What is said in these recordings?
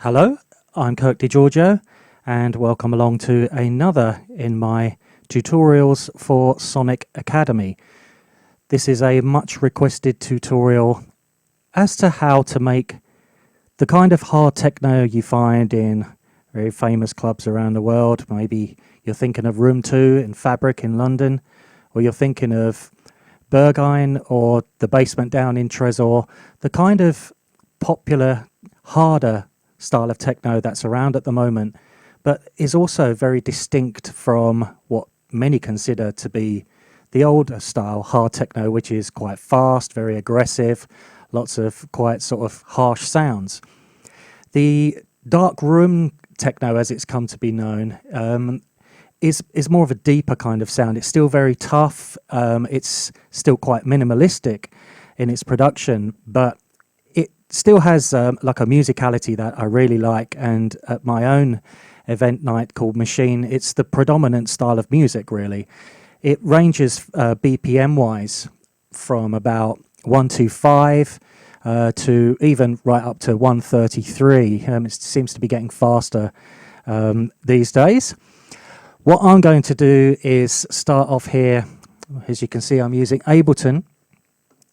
Hello, I'm Kirk Degiorgio, and welcome along to another in my tutorials for Sonic Academy. This is a much requested tutorial as to how to make the kind of hard techno you find in very famous clubs around the world. Maybe you're thinking of Room 2 in Fabric in London, or you're thinking of Berghain or the Basement Down in Tresor, the kind of popular, harder style of techno that's around at the moment, but is also very distinct from what many consider to be the older style hard techno, which is quite fast, very aggressive, lots of quite sort of harsh sounds. The dark room techno, as it's come to be known, is more of a deeper kind of sound. It's still very tough. It's still quite minimalistic in its production, but it still has like a musicality that I really like. And at my own event night called Machine, it's the predominant style of music, really. It ranges BPM wise from about 125 to even right up to 133. It seems to be getting faster these days. What I'm going to do is start off here. As you can see, I'm using Ableton,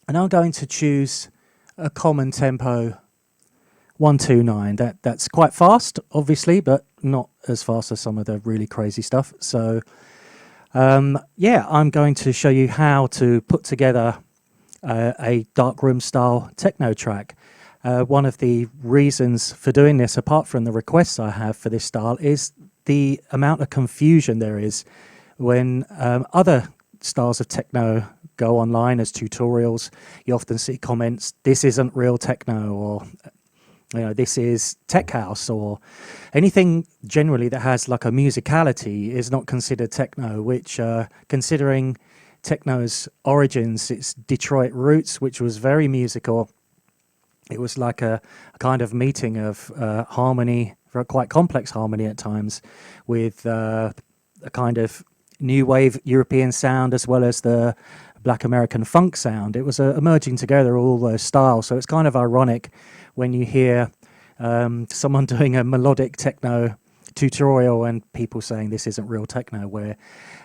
and I'm going to choose a common tempo 129. That's quite fast, obviously, but not as fast as some of the really crazy stuff. So yeah, I'm going to show you how to put together a darkroom style techno track. One of the reasons for doing this, apart from the requests I have for this style, is the amount of confusion there is when other styles of techno go online as tutorials. You often see comments, "This isn't real techno," or "This is tech house," or anything generally that has like a musicality is not considered techno, which considering techno's origins, its Detroit roots, which was very musical, it was like a kind of meeting of harmony, quite complex harmony at times, with a kind of new wave European sound as well as the Black American funk sound. It was a merging together of all those styles. So it's kind of ironic when you hear someone doing a melodic techno tutorial and people saying this isn't real techno, where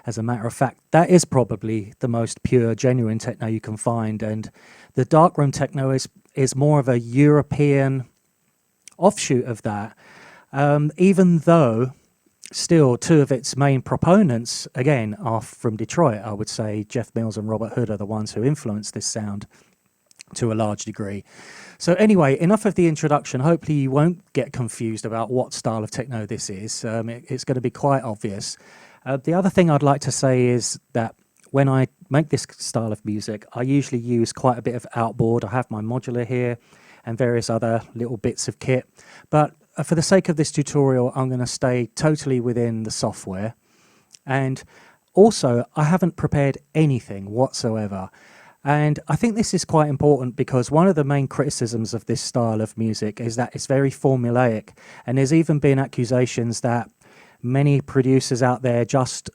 as a matter of fact that is probably the most pure, genuine techno you can find. And the darkroom techno is more of a European offshoot of that, even though still two of its main proponents again are from Detroit. I would say Jeff Mills and Robert Hood are the ones who influenced this sound to a large degree. So anyway, enough of the introduction. Hopefully you won't get confused about what style of techno this is. It's going to be quite obvious. The other thing I'd like to say is that when I make this style of music, I usually use quite a bit of outboard. I have my modular here and various other little bits of kit. But for the sake of this tutorial, I'm going to stay totally within the software. And also, I haven't prepared anything whatsoever. And I think this is quite important because one of the main criticisms of this style of music is that it's very formulaic. And there's even been accusations that many producers out there just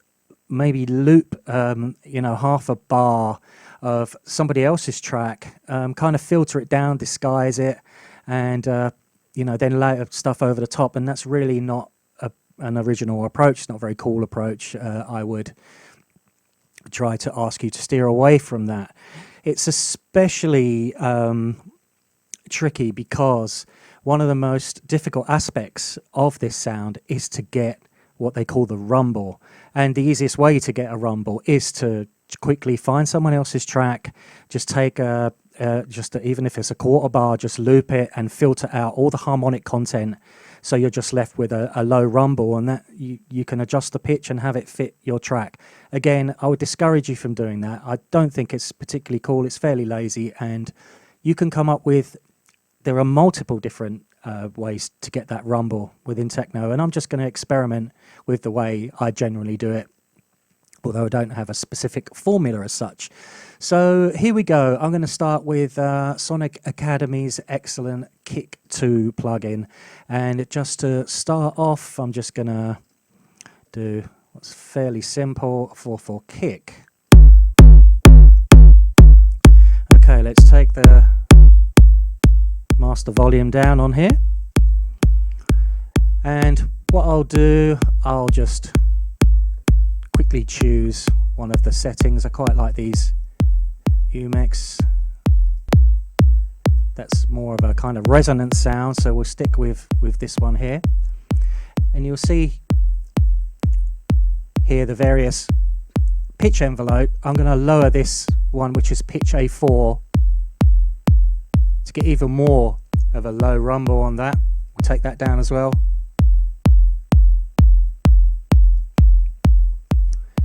maybe loop, half a bar of somebody else's track, kind of filter it down, disguise it, and then layer stuff over the top. And that's really not an original approach. It's not a very cool approach. I would try to ask you to steer away from that. It's especially tricky because one of the most difficult aspects of this sound is to get what they call the rumble. And the easiest way to get a rumble is to quickly find someone else's track, just take even if it's a quarter bar, just loop it and filter out all the harmonic content. So you're just left with a low rumble, and that you can adjust the pitch and have it fit your track. Again, I would discourage you from doing that. I don't think it's particularly cool. It's fairly lazy, and you can come up with, there are multiple different ways to get that rumble within techno, and I'm just going to experiment with the way I generally do it, although I don't have a specific formula as such. So here we go. I'm going to start with Sonic Academy's excellent Kick 2 plugin. And just to start off, I'm just going to do what's fairly simple for Kick. Okay, let's take the master volume down on here. And what I'll do, I'll just quickly choose one of the settings. I quite like these Umex. That's more of a kind of resonant sound, so we'll stick with this one here. And you'll see here the various pitch envelope. I'm going to lower this one, which is pitch A4, to get even more of a low rumble on that. We'll take that down as well.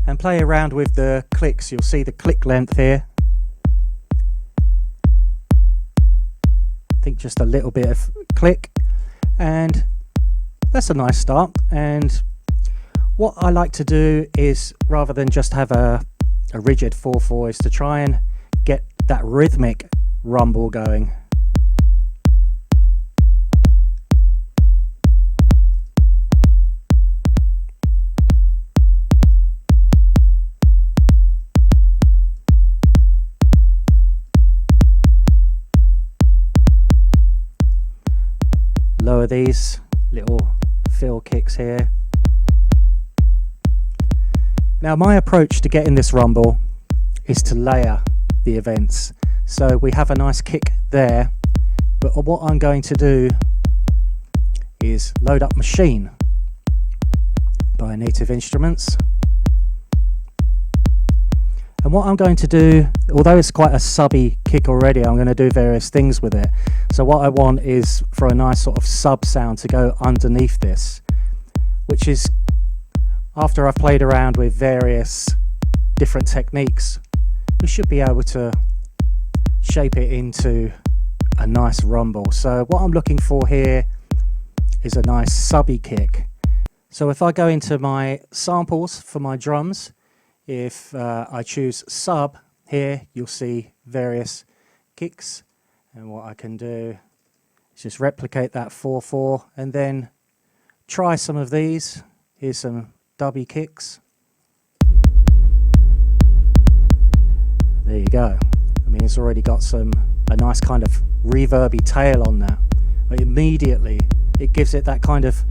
And play around with the clicks. You'll see the click length here. I think just a little bit of click, and that's a nice start. And what I like to do is, rather than just have a rigid 4/4, is to try and get that rhythmic rumble going. Lower these little fill kicks here. Now my approach to getting this rumble is to layer the events. So we have a nice kick there, but what I'm going to do is load up Machine by Native Instruments. And what I'm going to do, although it's quite a subby kick already, I'm going to do various things with it. So what I want is for a nice sort of sub sound to go underneath this, which is, after I've played around with various different techniques, we should be able to shape it into a nice rumble. So what I'm looking for here is a nice subby kick. So if I go into my samples for my drums, if I choose sub here, you'll see various kicks, and what I can do is just replicate that 4/4 and then try some of these. Here's some dubby kicks. There you go. I mean, it's already got a nice kind of reverby tail on that. But immediately it gives it that kind of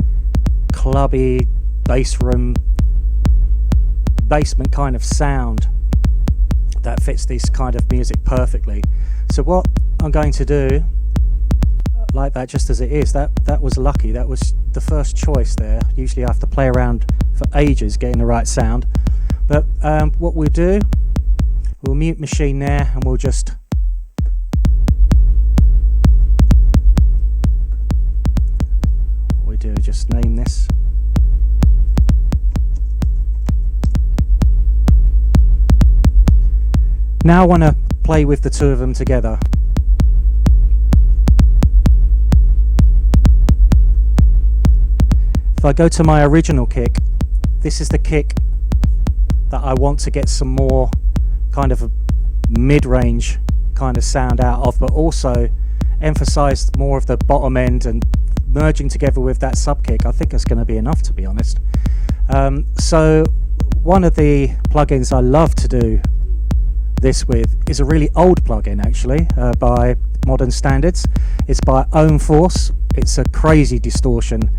clubby bass room, basement kind of sound that fits this kind of music perfectly. So what I'm going to do, like that just as it is, that was lucky. That was the first choice there. Usually I have to play around for ages getting the right sound. But what we'll do, we'll mute Machine there, and we'll just just name this. Now I want to play with the two of them together. If I go to my original kick, this is the kick that I want to get some more kind of a mid-range kind of sound out of, but also emphasize more of the bottom end, and merging together with that sub kick, I think it's going to be enough, to be honest. So one of the plugins I love to do this with is a really old plugin, actually, by modern standards. It's by Ohm Force. It's a crazy distortion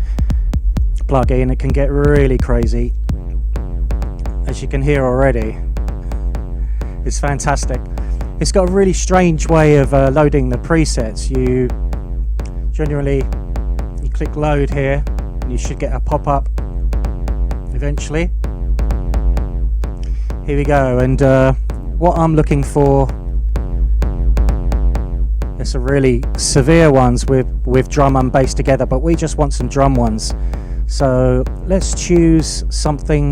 plugin. It can get really crazy, as you can hear already. It's fantastic. It's got a really strange way of loading the presets. You generally click load here, and you should get a pop-up eventually. Here we go, and what I'm looking for, there's some really severe ones with drum and bass together, but we just want some drum ones. So let's choose something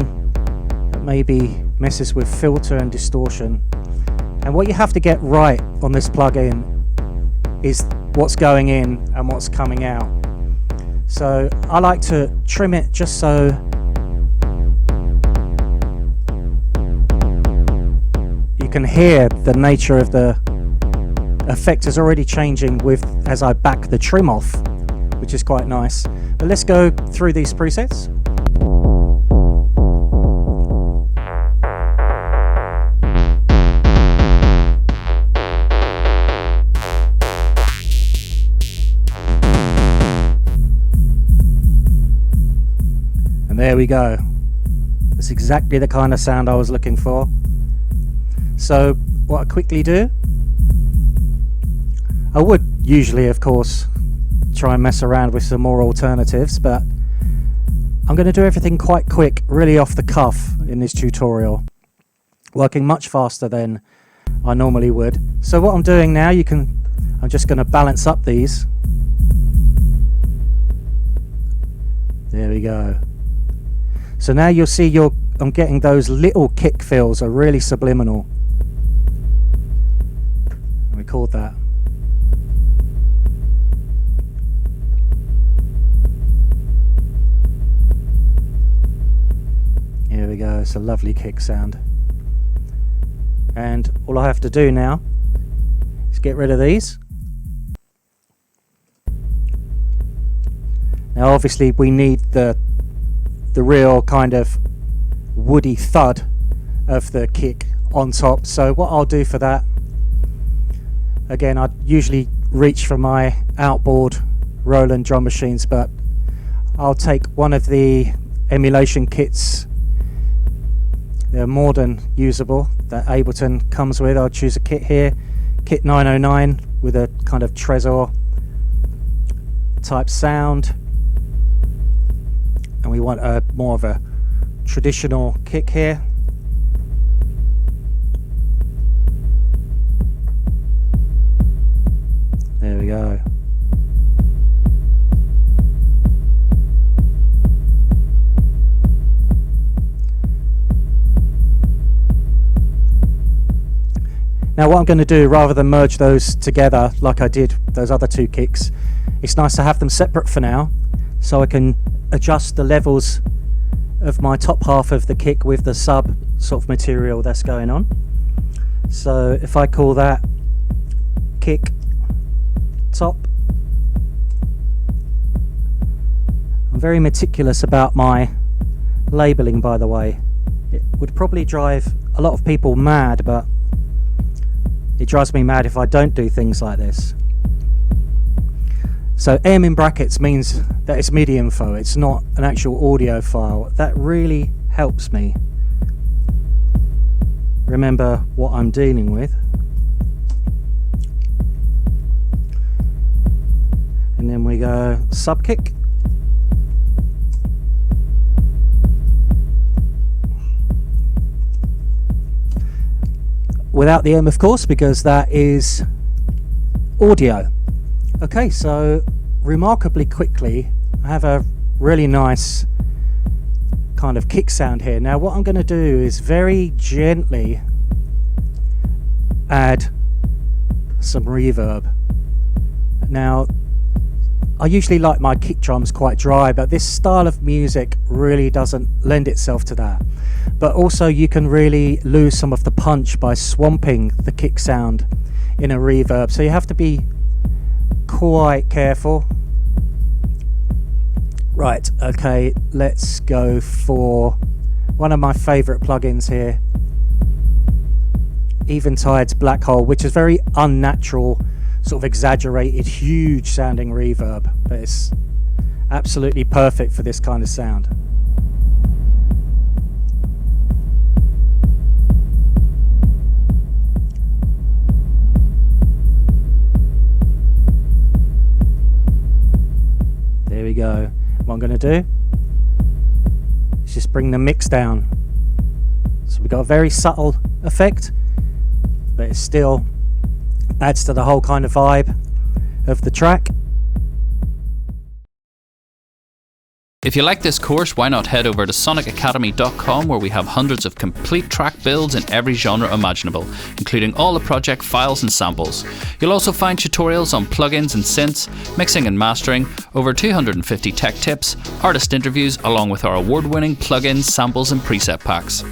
that maybe messes with filter and distortion. And what you have to get right on this plugin is what's going in and what's coming out. So I like to trim it just so you can hear the nature of the effect is already changing with as I back the trim off, which is quite nice. But let's go through these presets. There we go. That's exactly the kind of sound I was looking for. So what I quickly do, I would usually, of course, try and mess around with some more alternatives, but I'm going to do everything quite quick, really off the cuff in this tutorial, working much faster than I normally would. So what I'm doing now, I'm just going to balance up these. There we go. So now you'll see I'm getting those little kick fills are really subliminal. Record that. Here we go, it's a lovely kick sound. And all I have to do now is get rid of these. Now obviously we need the real kind of woody thud of the kick on top, so what I'll do for that, again, I usually reach for my outboard Roland drum machines, but I'll take one of the emulation kits. They're more than usable that Ableton comes with. I'll choose a kit here, kit 909, with a kind of Trezor type sound, and we want more of a traditional kick here. There we go. Now what I'm going to do, rather than merge those together like I did those other two kicks, it's nice to have them separate for now, so I can adjust the levels of my top half of the kick with the sub sort of material that's going on. So if I call that kick top, I'm very meticulous about my labeling, by the way. It would probably drive a lot of people mad, but it drives me mad if I don't do things like this. So M in brackets means that it's MIDI info, it's not an actual audio file. That really helps me remember what I'm dealing with. And then we go sub kick. Without the M, of course, because that is audio. Okay, so remarkably quickly, I have a really nice kind of kick sound here. Now what I'm going to do is very gently add some reverb. Now I usually like my kick drums quite dry, but this style of music really doesn't lend itself to that. But also you can really lose some of the punch by swamping the kick sound in a reverb, so you have to be quite careful. Right, okay, let's go for one of my favorite plugins here, Eventide's Black Hole, which is very unnatural, sort of exaggerated, huge sounding reverb, but it's absolutely perfect for this kind of sound. There we go. What I'm going to do is just bring the mix down. So we've got a very subtle effect, but it still adds to the whole kind of vibe of the track. If you like this course, why not head over to sonicacademy.com, where we have hundreds of complete track builds in every genre imaginable, including all the project files and samples. You'll also find tutorials on plugins and synths, mixing and mastering, over 250 tech tips, artist interviews, along with our award-winning plugins, samples and preset packs.